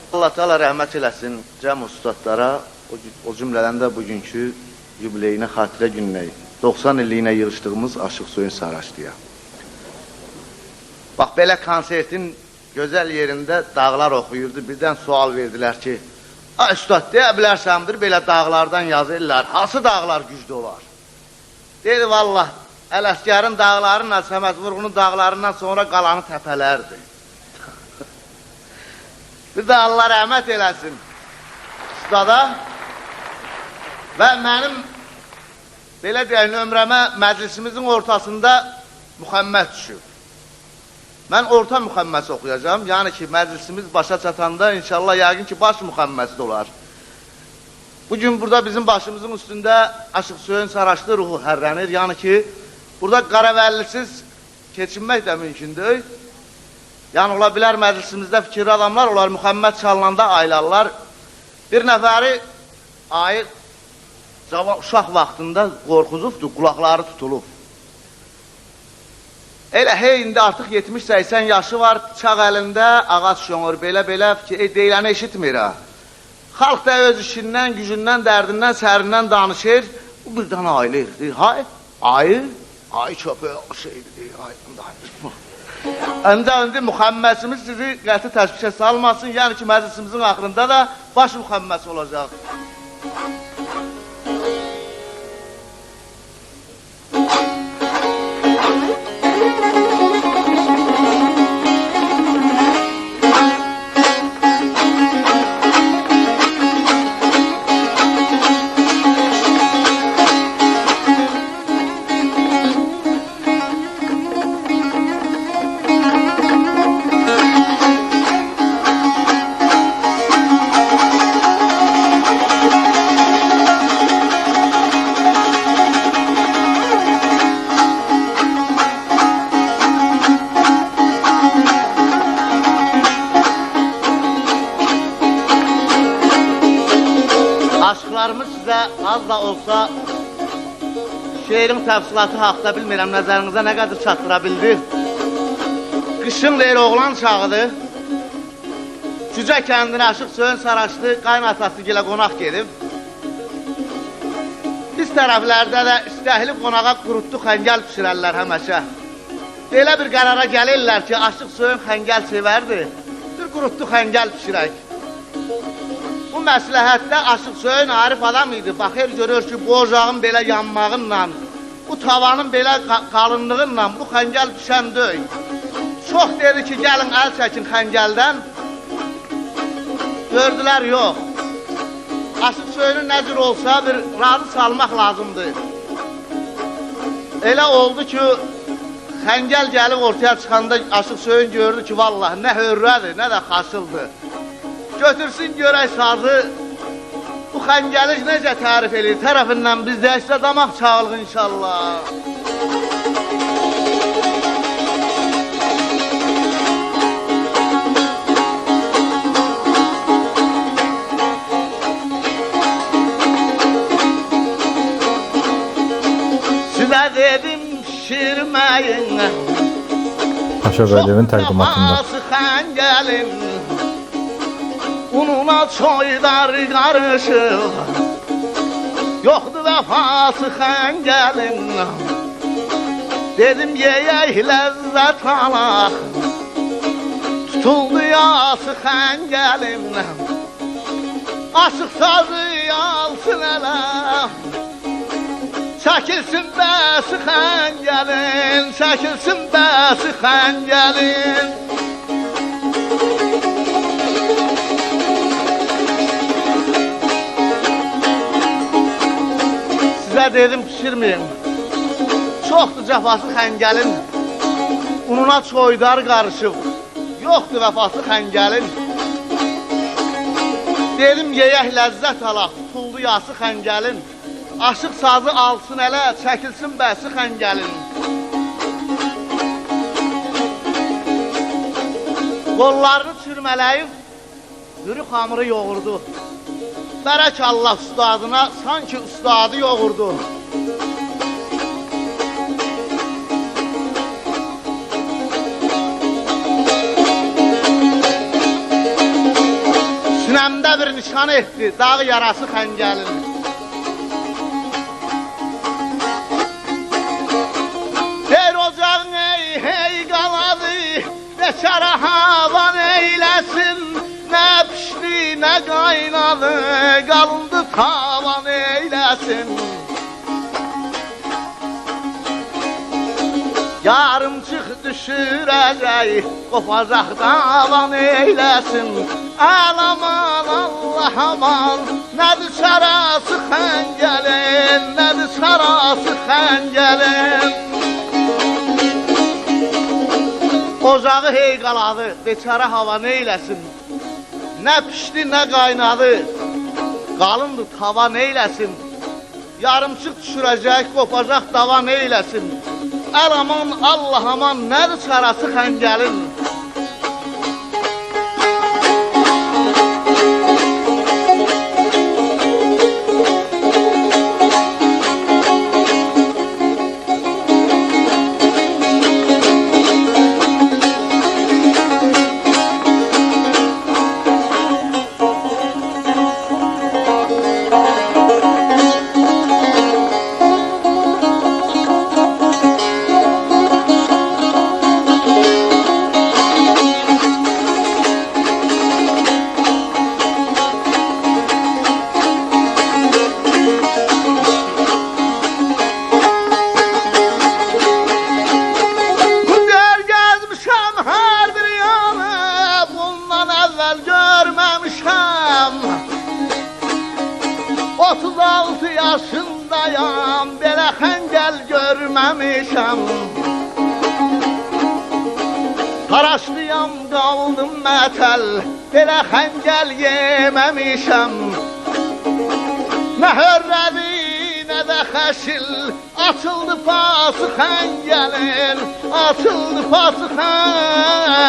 Allah Teala rəhmət eləsin cəm ustadlara, o cümlədən də bugünkü yubileyinə, xatirə gününə, 90 illiyinə yığışdığımız Aşıq Söyün Saraçlıya. Bax, belə konsertin gözəl yerində dağlar oxuyurdu, birdən sual verdilər ki, üstad, deyə bilərsəndir, belə dağlardan yazırlar, hansı dağlar güclü olar? Dedi, vallah, Ələsgərin dağlarından, Səməd Vurğunun dağlarından sonra qalanı təpələrdir. Bir də Allah rəhmət eləsin ustada və mənim belə deyək, nömrəmə məclisimizin ortasında müxəmməd düşüb. Mən orta müxəmməsi oxuyacağım, yəni ki, məclisimiz başa çatanda inşallah yəqin ki, baş müxəmməsi olar. Bugün burada bizim başımızın üstündə Aşıq Söyün Saraçlı ruhu hərrənir, yəni ki, burada qaravəllisiz keçinmək də mümkündür. Yəni, ola bilər məclisimizdə fikirli adamlar, onlar müxəmməd çalınanda aylarlar. Bir nəfəri ayı uşaq vaxtında qorxuzubdur, qulaqları tutulub. Elə indi artıq 70-80 yaşı var, çağ əlində ağac şonur, belə-belə ki, deyiləni eşitmir ha. Xalq da öz işindən, gücündən, dərdindən, sərindən danışır, bu birdən ayılır, deyir, ayı köpək şeydir, deyir, ayı. Öndə müxəmməsimiz sizi qəti təşvişə salmasın, yəni ki, məclisimizin axırında da baş müxəmməsi olacaq. Aşıqlarımız sizə az da olsa şeirin təfsilatı haqda bilmirəm, nəzərinizə nə qədər çatdıra bildir. Qışın deyir, oğlan çağıdır. Cücə kəndinə Aşıq Söyün Saraçlı qaynatası gilə qonaq gedib. Biz tərəflərdə də istəhli qonağa qurutdu xəngəl pişirərlər həməşə. Belə bir qərara gəlirlər ki, Aşıq Söyün xəngəl sevərdi. Bir qurutdu xəngəl pişirək. Bu məsləhətdə Aşıq Söyün arif adam idi. Baxır, görür ki, bu ocağın belə yanmağınla, bu tavanın belə qalınlığınla bu xəngəl düşən döy. Çox dedi ki, gəlin əl çəkin xəngəldən. Gördülər, yox. Aşıq Söyünün nə cür olsa bir razı salmaq lazımdır. Elə oldu ki, xəngəl gəlib ortaya çıxanda Aşıq Söyün gördü ki, vallahi nə hörrədir, nə də xaşıldır. Götürsün görək sazı, bu xəngəliş necə tərif edir tərəfindən biz də isə damaq çağılıq inşallah. Sizə dedim şirməyin, Paşa Bəyliyevin təqdimatında. Xəngəlin, ununa çoydar qarışıq, yoxdur vəfası xəngəlin. Dedim yeyək ləzzət alaq, tutuldu yası xəngəlin. Aşıq sazı alsın ələ, çəkilsin bəsi xəngəlin, çəkilsin bəsi xəngəlin. Sizə dedim, pişirməyin. Çoxdur cəfası xəngəlin, ununa çoydar qarışıb, yoxdur vəfası xəngəlin. Dedim, yeyək ləzzət alaq, tutuldu yası xəngəlin. Aşıq sazı alsın ələ, çəkilsin bəsi xəngəlin. Qollarını çürmələyib, dürü xamırı yoğurdu. Bərək Allah ustadına sanki ustadı yoğurdu. nişan etdi dağ yarası xəngəlin. Her ocağın hey qaladı, beçara havan eyləsin. Nə pişdi, nə qaynadı, qalındı tavan eyləsin. Yarımçıq düşürəcək, qopacaq davan eyləsin. Əlaman, Allah aman, nədir çarası xəngəlin, nədir çarası xəngəlin. Ocağı hey qaladı, beçara havan eyləsin. Nə pişdi, nə qaynadı, qalındı tavan eyləsin. Yarımçıq düşürəcək, qopacaq davan eyləsin. Əl aman, Allah aman, nədir çarası xəngəlin. Görməmişəm 36 yaşındayam, belə xəngəl görməmişəm. Taraşlıyam, qaldım mətəl, belə xəngəl yeməmişəm. Nə hörrədi, nə də xəşil, açıldı pası xəngəlin, açıldı pası xəngəlin.